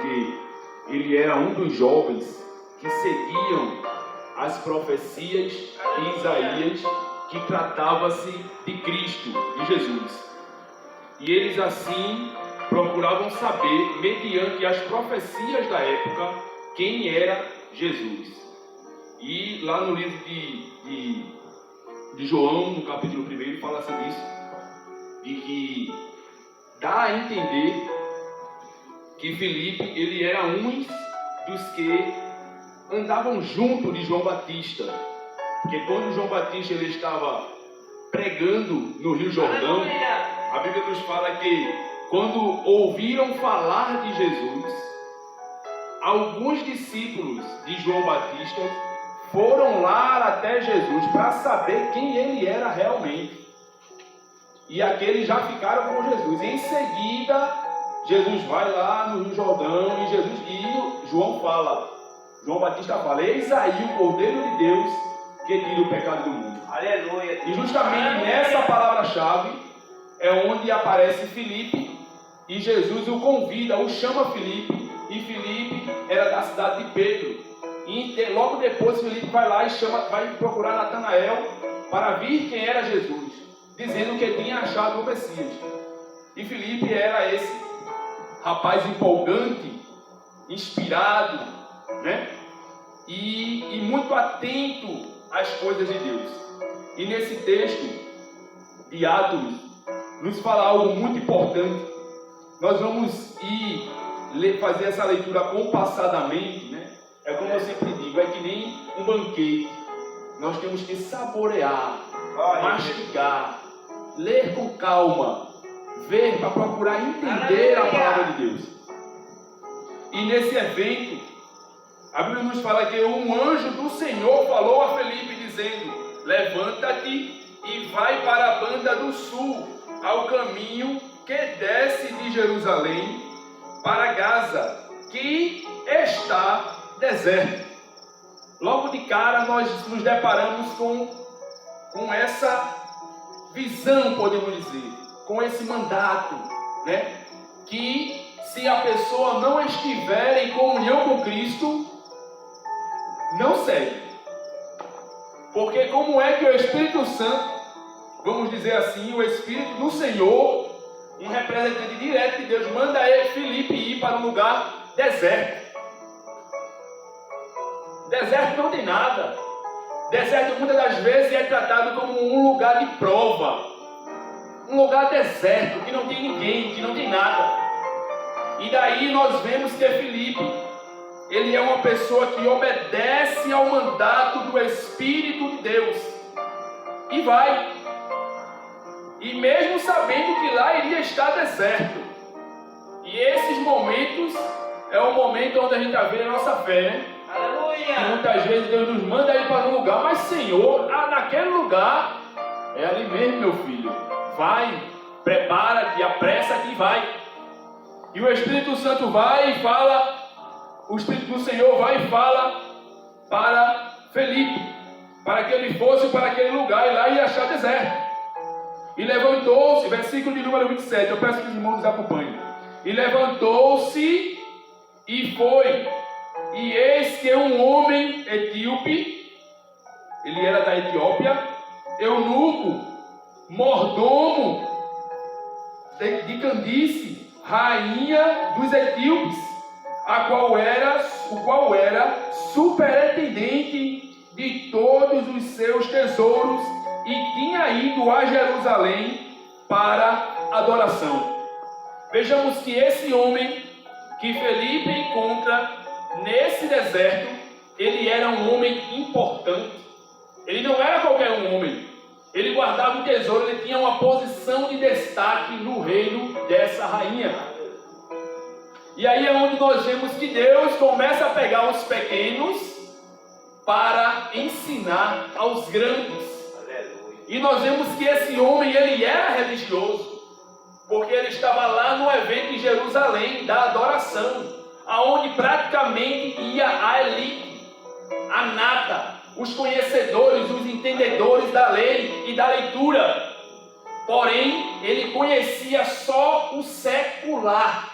porque ele era um dos jovens que seguiam as profecias de Isaías, que tratava-se de Cristo, de Jesus. E eles assim procuravam saber, mediante as profecias da época, quem era Jesus. E lá no livro de João, no capítulo 1, fala-se disso, de que dá a entender que Filipe, ele era um dos que andavam junto de João Batista. Porque quando João Batista ele estava pregando no Rio Jordão, a Bíblia nos fala que quando ouviram falar de Jesus, alguns discípulos de João Batista foram lá até Jesus para saber quem ele era realmente. E aqueles já ficaram com Jesus. E em seguida, Jesus vai lá no Rio Jordão e João Batista fala: eis aí o Cordeiro de Deus que tira o pecado do mundo. Aleluia. E justamente nessa palavra-chave é onde aparece Filipe e Jesus o convida, o chama Filipe, e Filipe era da cidade de Pedro. E logo depois Filipe vai lá e vai procurar Natanael para ver quem era Jesus, dizendo que tinha achado o Messias. E Filipe era esse rapaz empolgante, inspirado, né? E muito atento às coisas de Deus. E nesse texto de Atos nos fala algo muito importante. Nós vamos fazer essa leitura compassadamente, né? É como eu sempre digo, é que nem um banquete. Nós temos que saborear, mastigar, ler com calma, ver para procurar entender a palavra de Deus. E nesse evento, a Bíblia nos fala que um anjo do Senhor falou a Filipe dizendo: levanta-te e vai para a banda do sul, ao caminho que desce de Jerusalém para Gaza, que está deserto. Logo de cara nós nos deparamos com essa visão, podemos dizer, com esse mandato, né? Que se a pessoa não estiver em comunhão com Cristo, não segue. Porque como é que o Espírito Santo, vamos dizer assim, o Espírito do Senhor, um representante direto de Deus, manda Filipe ir para um lugar deserto? Deserto não tem nada. Deserto muitas das vezes é tratado como um lugar de prova, um lugar deserto, que não tem ninguém, que não tem nada. E daí nós vemos que Filipe, ele é uma pessoa que obedece ao mandato do Espírito de Deus e vai. E mesmo sabendo que lá iria estar deserto. E esses momentos é o momento onde a gente vê a nossa fé, né? Aleluia. Muitas vezes Deus nos manda ir para um lugar, mas Senhor, naquele lugar é ali mesmo, meu filho. Vai, prepara-te, apressa-te e vai. E o Espírito Santo vai e fala, o Espírito do Senhor vai e fala para Filipe, para que ele fosse para aquele lugar e lá ia achar deserto. E levantou-se, versículo de número 27, eu peço que os irmãos nos acompanhem. E levantou-se e foi. E eis que um homem etíope, ele era da Etiópia, eunuco, mordomo de Candice, rainha dos etíopes, o qual era superintendente de todos os seus tesouros e tinha ido a Jerusalém para adoração. Vejamos que esse homem que Filipe encontra nesse deserto, ele era um homem importante. Ele não era qualquer um homem. Ele guardava um tesouro, ele tinha uma posição de destaque no reino dessa rainha. E aí é onde nós vemos que Deus começa a pegar os pequenos para ensinar aos grandes. E nós vemos que esse homem, ele era religioso, porque ele estava lá no evento em Jerusalém da adoração, aonde praticamente ia a elite, a nata, os conhecedores, os entendedores da lei e da leitura. Porém, ele conhecia só o secular.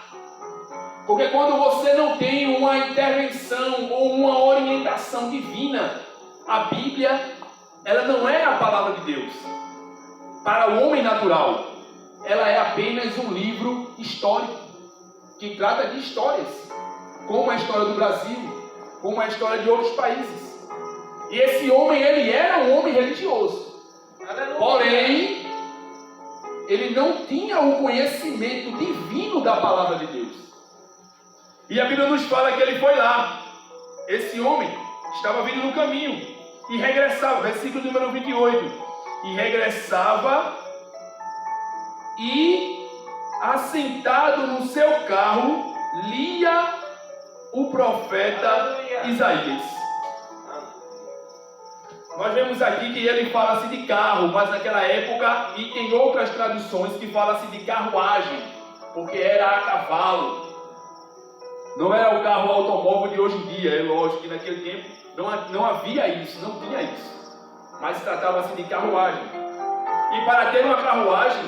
Porque quando você não tem uma intervenção ou uma orientação divina, a Bíblia, ela não é a palavra de Deus. Para o homem natural, ela é apenas um livro histórico, que trata de histórias, como a história do Brasil, como a história de outros países. E esse homem, ele era um homem religioso. Porém, ele não tinha o conhecimento divino da palavra de Deus. E a Bíblia nos fala que ele foi lá. Esse homem estava vindo no caminho e regressava, versículo número 28. E regressava e, assentado no seu carro, lia o profeta Isaías. Nós vemos aqui que ele fala-se de carro, mas naquela época, e tem outras traduções que fala-se de carruagem, porque era a cavalo. Não era o carro automóvel de hoje em dia, é lógico que naquele tempo não havia isso, não tinha isso. Mas tratava-se de carruagem. E para ter uma carruagem,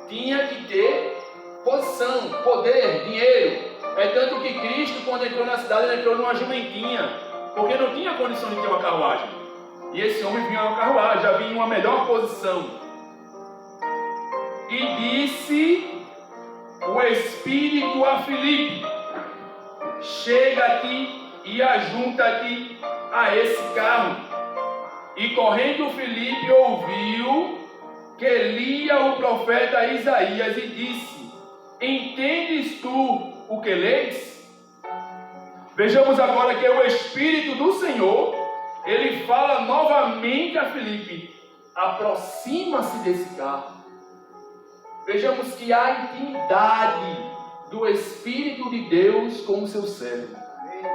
tinha que ter posição, poder, dinheiro. É tanto que Cristo, quando entrou na cidade, ele entrou numa jumentinha, porque não tinha condição de ter uma carruagem. E esse homem vinha numa carruagem, já vinha em uma melhor posição. E disse o Espírito a Filipe: chega-te e ajunta-te a esse carro. E correndo Filipe ouviu que lia o profeta Isaías e disse: entendes tu o que lês? Vejamos agora que o Espírito do Senhor, ele fala novamente a Filipe: aproxima-se desse carro. Vejamos que há intimidade do Espírito de Deus com o seu servo.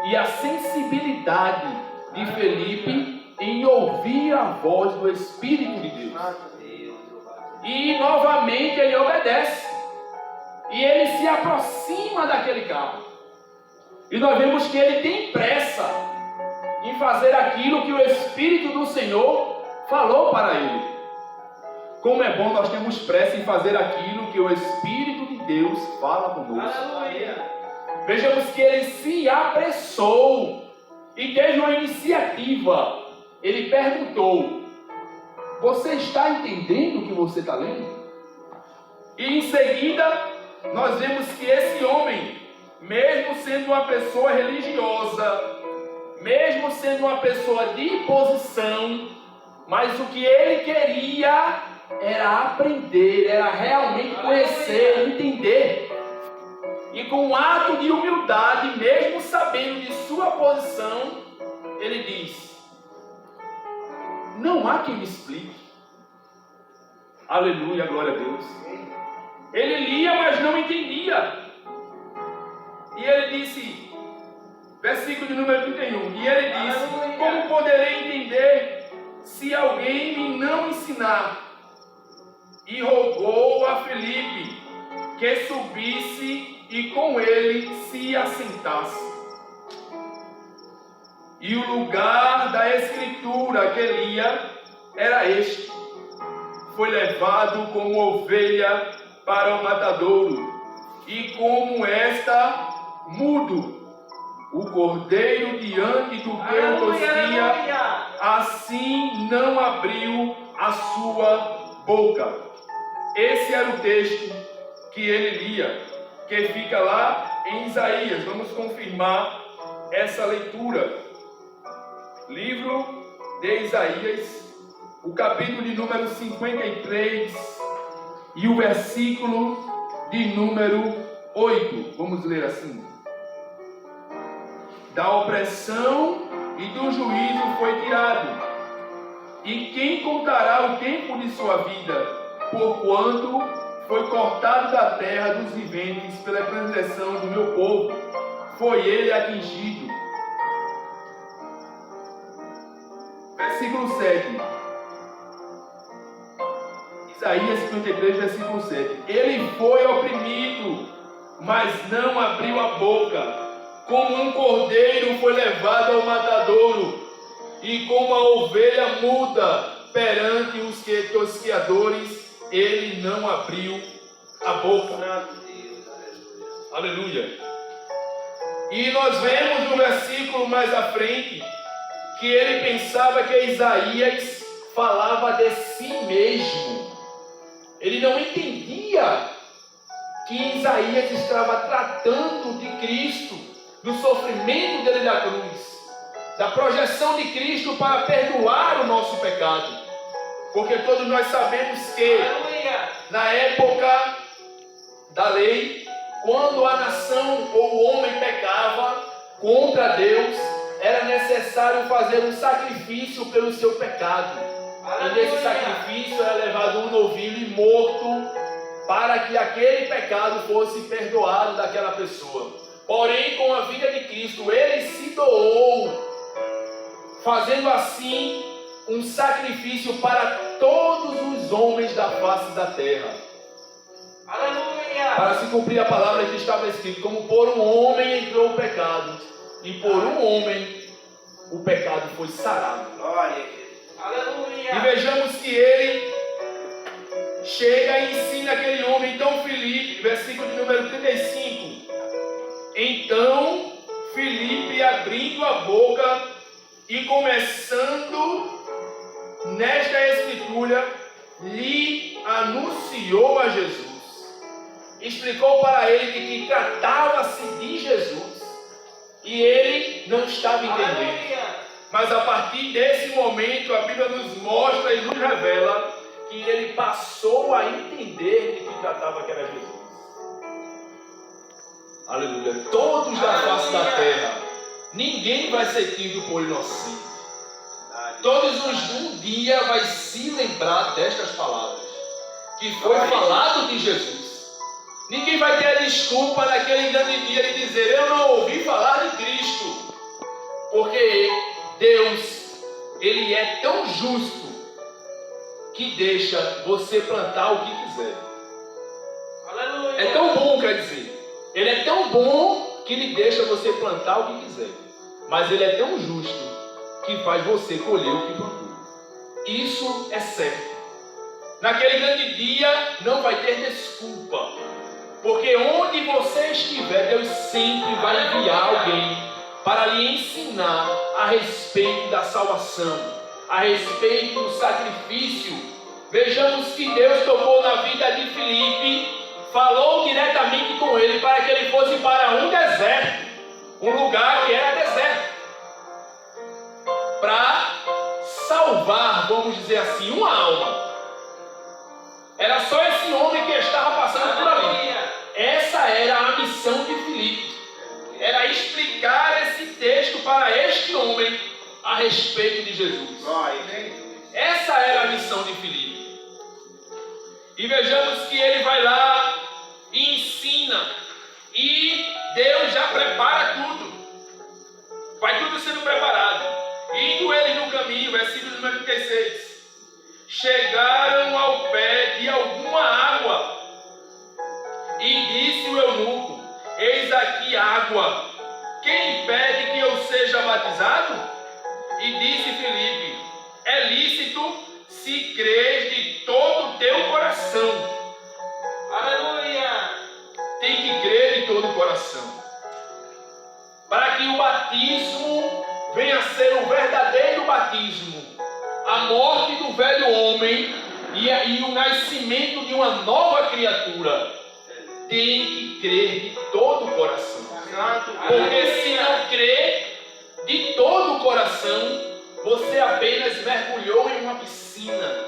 E a sensibilidade de Filipe em ouvir a voz do Espírito de Deus. E novamente ele obedece. E ele se aproxima daquele carro. E nós vemos que ele tem pressa em fazer aquilo que o Espírito do Senhor falou para ele. Como é bom nós termos pressa em fazer aquilo que o Espírito de Deus fala conosco. Aleluia. Vejamos que ele se apressou e teve uma iniciativa. Ele perguntou: você está entendendo o que você está lendo? E em seguida nós vemos que esse homem, mesmo sendo uma pessoa religiosa, mesmo sendo uma pessoa de posição, mas o que ele queria era aprender, era realmente conhecer, entender. E com um ato de humildade, mesmo sabendo de sua posição, ele diz: não há quem me explique. Aleluia, glória a Deus. Ele lia, mas não entendia. E ele disse, versículo de número 31, e ele disse: como poderei entender se alguém me não ensinar? E rogou a Filipe que subisse e com ele se assentasse. E o lugar da escritura que lia era este: foi levado como ovelha para o matadouro, e como esta mudo o cordeiro diante do que o tosquia, assim não abriu a sua boca. Esse era o texto que ele lia, que fica lá em Isaías. Vamos confirmar essa leitura. Livro de Isaías, o capítulo de número 53 e o versículo de número 8. Vamos ler assim: da opressão e do juízo foi tirado, e quem contará o tempo de sua vida? Porquanto foi cortado da terra dos viventes pela transgressão do meu povo, foi ele atingido. Versículo 7. Isaías 53, versículo 7. Ele foi oprimido, mas não abriu a boca. Como um cordeiro foi levado ao matadouro, e como a ovelha muda perante os tosqueadores, ele não abriu a boca. Aleluia. E nós vemos no versículo mais à frente que ele pensava que Isaías falava de si mesmo. Ele não entendia que Isaías estava tratando de Cristo, do sofrimento dele na cruz, da projeção de Cristo para perdoar o nosso pecado. Porque todos nós sabemos que na época da lei, quando a nação ou o homem pecava contra Deus, era necessário fazer um sacrifício pelo seu pecado. E nesse sacrifício era levado um novilho e morto para que aquele pecado fosse perdoado daquela pessoa. Porém, com a vida de Cristo, ele se doou, fazendo assim um sacrifício para todos os homens da face da terra. Aleluia! Para se cumprir a palavra que estava escrito, como por um homem entrou o pecado, e por um homem o pecado foi sarado. Glória. Aleluia! E vejamos que ele chega e ensina aquele homem. Então Filipe, versículo de número 35. Então Filipe, abrindo a boca e começando nesta escritura, lhe anunciou a Jesus. Explicou para ele que tratava-se de Jesus. E ele não estava entendendo. Mas a partir desse momento, a Bíblia nos mostra e nos revela que ele passou a entender de que tratava que era Jesus. Aleluia. Todos da face da terra, ninguém vai ser tido por inocente. Todos um dia vai se lembrar destas palavras, que foi falado de Jesus. Ninguém vai ter a desculpa naquele grande dia de dizer: eu não ouvi falar de Cristo. Porque Deus, Ele é tão justo que deixa você plantar o que quiser. Aleluia. É tão bom, quer dizer. Ele é tão bom que Ele deixa você plantar o que quiser. Mas Ele é tão justo que faz você colher o que plantou. Isso é certo. Naquele grande dia não vai ter desculpa. Porque onde você estiver, Deus sempre vai enviar alguém para lhe ensinar a respeito da salvação, a respeito do sacrifício. Vejamos que Deus tocou na vida de Filipe, falou diretamente com ele para que ele fosse para um deserto, um lugar que era deserto, para salvar, vamos dizer assim, uma alma. Era só esse homem que estava passando por ali. Essa era a missão de Filipe. Era explicar esse texto para este homem a respeito de Jesus. Essa era a missão de Filipe. E vejamos que ele vai lá e ensina. E Deus já prepara tudo. Vai tudo sendo preparado. Indo eles no caminho, versículo número 36. Chegaram ao pé de alguma água. E disse o eunuco: eis aqui água. Quem impede que eu seja batizado? E disse Filipe: é lícito se crês de todo o teu coração. Aleluia! Tem que crer de todo o coração. Para que o batismo venha a ser o verdadeiro batismo, a morte do velho homem e o nascimento de uma nova criatura. Tem que crer de todo o coração. Porque se não crer de todo o coração, você apenas mergulhou em uma piscina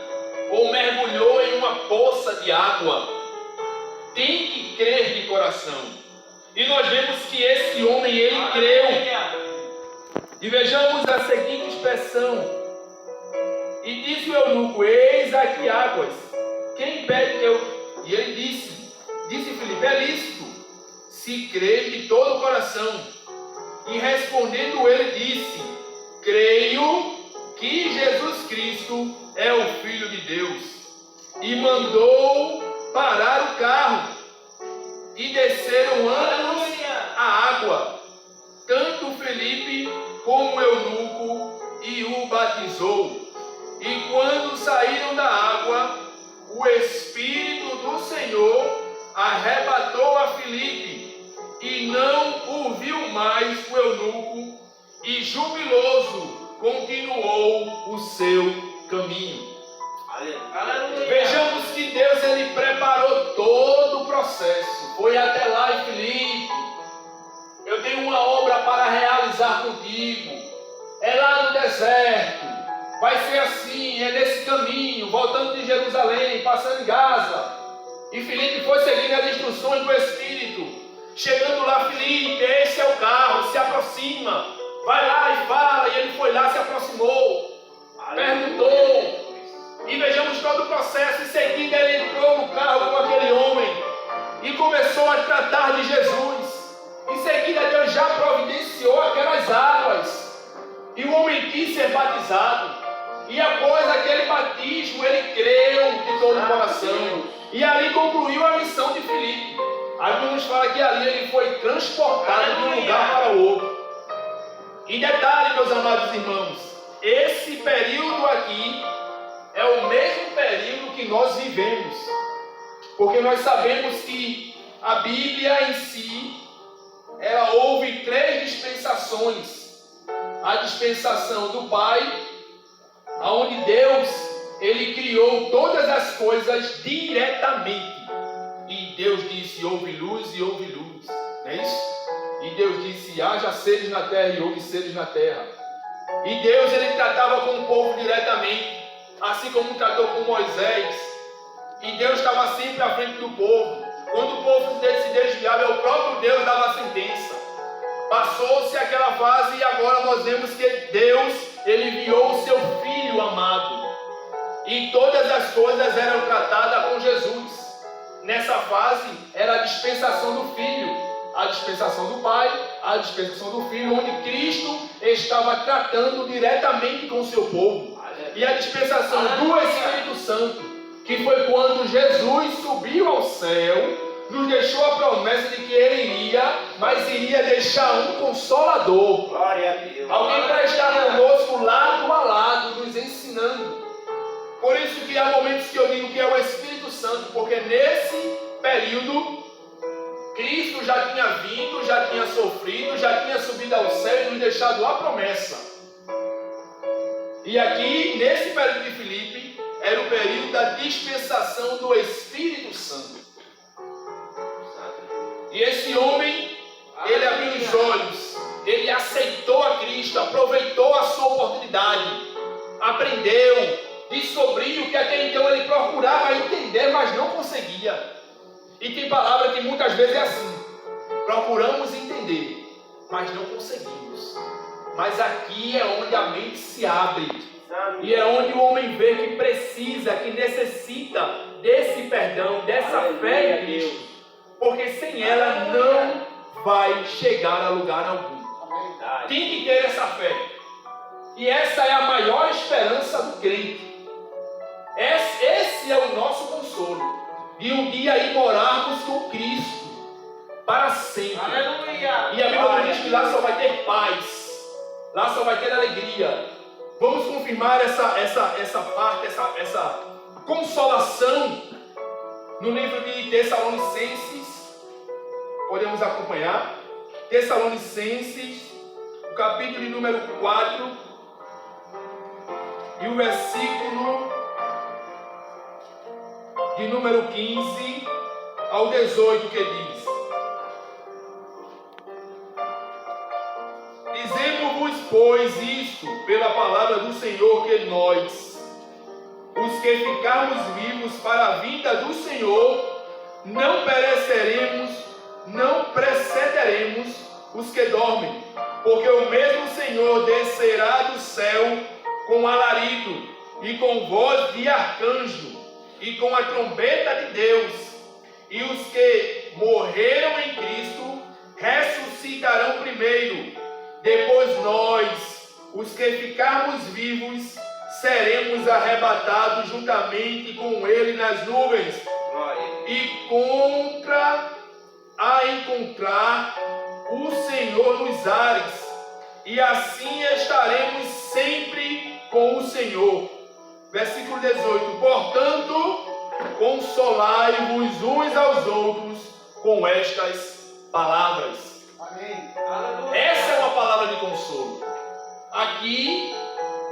ou mergulhou em uma poça de água. Tem que crer de coração. E nós vemos que esse homem, ele creu. E vejamos a seguinte expressão: e disse o eunuco: eis aqui águas. Quem impede que eu... E ele disse Filipe: é lícito se crês de todo o coração. E respondendo ele disse: creio que Jesus Cristo é o Filho de Deus. E mandou parar o carro. E desceram ambos a água, tanto Filipe como o eunuco, e o batizou. E quando saíram da água, o Espírito do Senhor arrebatou a Filipe, e não o viu mais eunuco e jubiloso continuou o seu caminho. Aleluia. Vejamos que Deus ele preparou todo o processo. Foi até lá em Filipe. Eu tenho uma obra para realizar contigo. É lá no deserto. Vai ser assim, é nesse caminho, voltando de Jerusalém, passando em Gaza. E Filipe foi seguindo as instruções do Espírito. Chegando lá, Filipe, esse é o carro, se aproxima. Vai lá e fala. E ele foi lá, se aproximou. Perguntou. E vejamos todo o processo. Em seguida ele entrou no carro com aquele homem e começou a tratar de Jesus. Em seguida Deus já providenciou aquelas águas e o homem quis ser batizado. E após aquele batismo ele creu de todo o coração. E ali concluiu a missão de Filipe. Aí nos fala que ali ele foi transportado de um lugar para o outro. E detalhe, meus amados irmãos, esse período aqui é o mesmo período que nós vivemos. Porque nós sabemos que a Bíblia em si, ela houve 3 dispensações. A dispensação do Pai, onde Deus, ele criou todas as coisas diretamente. E Deus disse, houve luz e houve luz. Não é isso? E Deus disse, haja seres na terra e houve seres na terra. E Deus, ele tratava com o povo diretamente. Assim como tratou com Moisés. E Deus estava sempre à frente do povo. Quando o povo se desviava, o próprio Deus dava a sentença. Passou-se aquela fase e agora nós vemos que Deus, ele enviou o seu Filho amado. E todas as coisas eram tratadas com Jesus. Nessa fase era a dispensação do Filho, a dispensação do Pai, a dispensação do Filho, onde Cristo estava tratando diretamente com o seu povo. E a dispensação do Espírito Santo, que foi quando Jesus subiu ao céu, nos deixou a promessa de que ele iria, mas iria deixar um Consolador. Glória a Deus. Alguém para estar conosco lado a lado, nos ensinando. Por isso que há momentos que eu digo que é o Espírito Santo, porque nesse período, Cristo já tinha vindo, já tinha sofrido, já tinha subido ao céu e nos deixado a promessa. E aqui, nesse período de Filipe, era o período da dispensação do Espírito Santo. E esse homem, ele abriu os olhos, ele aceitou a Cristo, aproveitou a sua oportunidade, aprendeu, descobriu o que até então ele procurava entender, mas não conseguia. E tem palavra que muitas vezes é assim: procuramos entender, mas não conseguimos. Mas aqui é onde a mente se abre. E é onde o homem vê que precisa, que necessita desse perdão, dessa fé em Cristo. Porque sem ela não vai chegar a lugar algum. Tem que ter essa fé. E essa é a maior esperança do crente. Esse é o nosso consolo. De um dia aí morarmos com Cristo para sempre. Aleluia. E a Bíblia diz que lá só vai ter paz. Lá só vai ter alegria. Vamos confirmar essa parte, essa consolação no livro de Tessalonicenses. Podemos acompanhar. Tessalonicenses, o capítulo de número 4 e o versículo de número 15 ao 18, que diz: Dizemos-vos, pois, isto pela palavra do Senhor, que nós, os que ficarmos vivos para a vinda do Senhor, não pereceremos, não precederemos os que dormem, porque o mesmo Senhor descerá do céu com alarido e com voz de arcanjo e com a trombeta de Deus, e os que morreram em Cristo ressuscitarão primeiro. Depois nós, os que ficarmos vivos, seremos arrebatados juntamente com Ele nas nuvens, e a encontrar o Senhor nos ares, e assim estaremos sempre com o Senhor. Versículo 18: Portanto, consolai-vos uns aos outros com estas palavras. Amém. Essa é uma palavra palavra de consolo. Aqui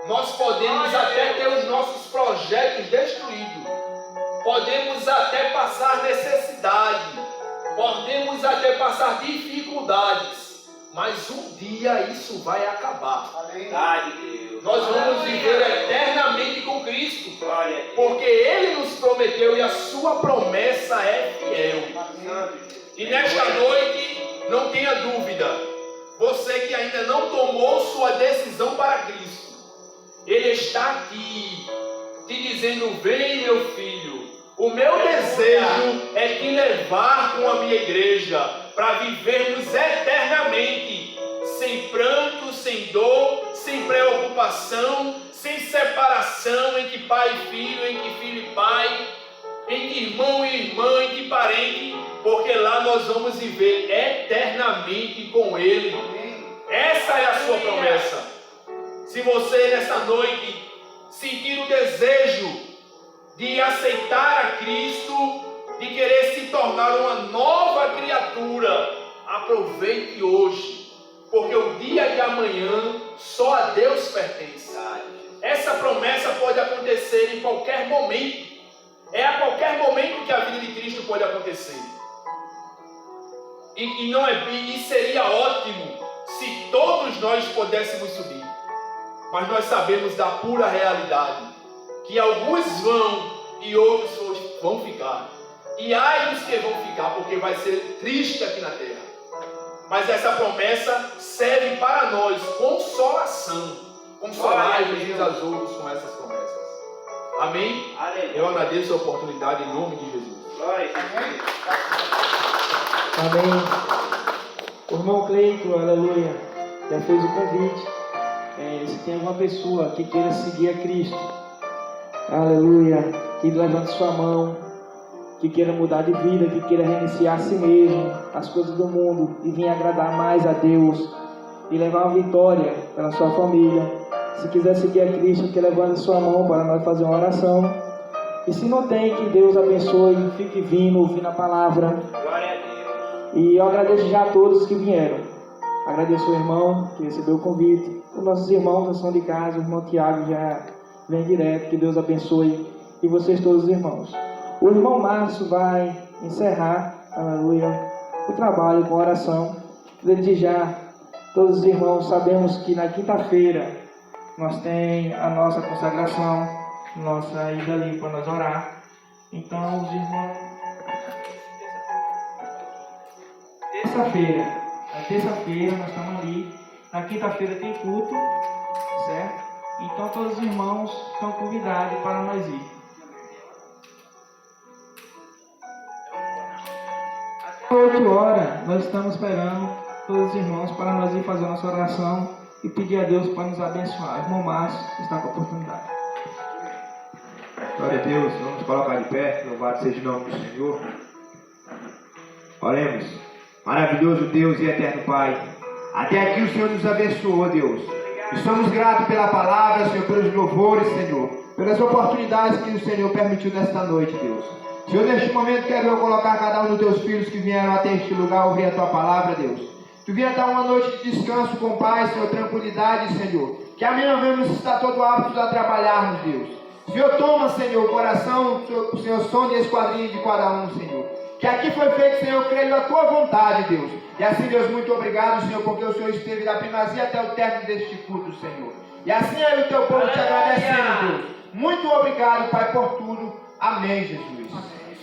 nós podemos até ter os nossos projetos destruídos, podemos até passar necessidade, podemos até passar dificuldades, mas um dia isso vai acabar. Nós vamos viver eternamente com Cristo, porque Ele nos prometeu e a sua promessa é fiel. E nesta noite, não tenha dúvida, você que ainda não tomou sua decisão para Cristo, Ele está aqui te dizendo: vem, meu filho, o meu desejo é te levar com a minha igreja para vivermos eternamente, sem pranto, sem dor, sem preocupação, sem separação entre pai e filho, entre filho e pai, entre irmão e irmã, entre parente, porque lá nós vamos viver eternamente com Ele. Essa é a sua promessa. Se você nessa noite sentir o desejo de aceitar a Cristo, de querer se tornar uma nova criatura, aproveite hoje, porque o dia de amanhã só a Deus pertence. Essa promessa pode acontecer em qualquer momento. É a qualquer momento que a vida de Cristo pode acontecer. E seria ótimo se todos nós pudéssemos subir. Mas nós sabemos da pura realidade que alguns vão e outros vão ficar. E ai dos que vão ficar, porque vai ser triste aqui na terra. Mas essa promessa serve para nós consolação. Consolar-vos uns aos outros com essas promessas. Amém? Eu agradeço a oportunidade em nome de Jesus. Amém. O irmão Cleito, aleluia, já fez o convite. Se tem alguma pessoa que queira seguir a Cristo, aleluia, que levante sua mão, que queira mudar de vida, que queira reiniciar a si mesmo, as coisas do mundo, e vir agradar mais a Deus, e levar uma vitória para a sua família. Se quiser seguir a Cristo, que levante sua mão para nós fazer uma oração. E se não tem, que Deus abençoe, fique vindo, ouvindo a palavra. Glória a Deus. E eu agradeço já a todos que vieram. Agradeço o irmão que recebeu o convite. Os nossos irmãos que são de casa, o irmão Tiago já vem direto. Que Deus abençoe. E vocês todos, irmãos. O irmão Márcio vai encerrar, aleluia, o trabalho com oração. Desde já, todos os irmãos sabemos que na quinta-feira nós temos a nossa consagração, nossa ida ali para nós orar. Então, os irmãos, terça-feira nós estamos ali, na quinta-feira tem culto, certo? Então todos os irmãos estão convidados para nós ir. Às 8 horas nós estamos esperando todos os irmãos para nós ir fazer a nossa oração e pedir a Deus para nos abençoar. O irmão Márcio está com a oportunidade. Glória a Deus, vamos colocar de pé, louvado seja o nome do Senhor. Oremos. Maravilhoso Deus e eterno Pai, até aqui o Senhor nos abençoou, Deus. E somos gratos pela palavra, Senhor, pelos louvores, Senhor, pelas oportunidades que o Senhor permitiu nesta noite, Deus. Senhor, neste momento quero eu colocar cada um dos teus filhos que vieram até este lugar ouvir a tua palavra, Deus. Tu vinha dar uma noite de descanso com paz, Senhor, tranquilidade, Senhor. Que amanhã vemos estar todo aptos a trabalharmos, Deus. Senhor, toma, Senhor, o coração, o Senhor, sonde e esquadrinho de cada um, Senhor. Que aqui foi feito, Senhor, eu creio a tua vontade, Deus. E assim, Deus, muito obrigado, Senhor, porque o Senhor esteve da primazia até o término deste culto, Senhor. E assim eu e o teu povo te agradecendo, Deus. Muito obrigado, Pai, por tudo. Amém, Jesus. Amém.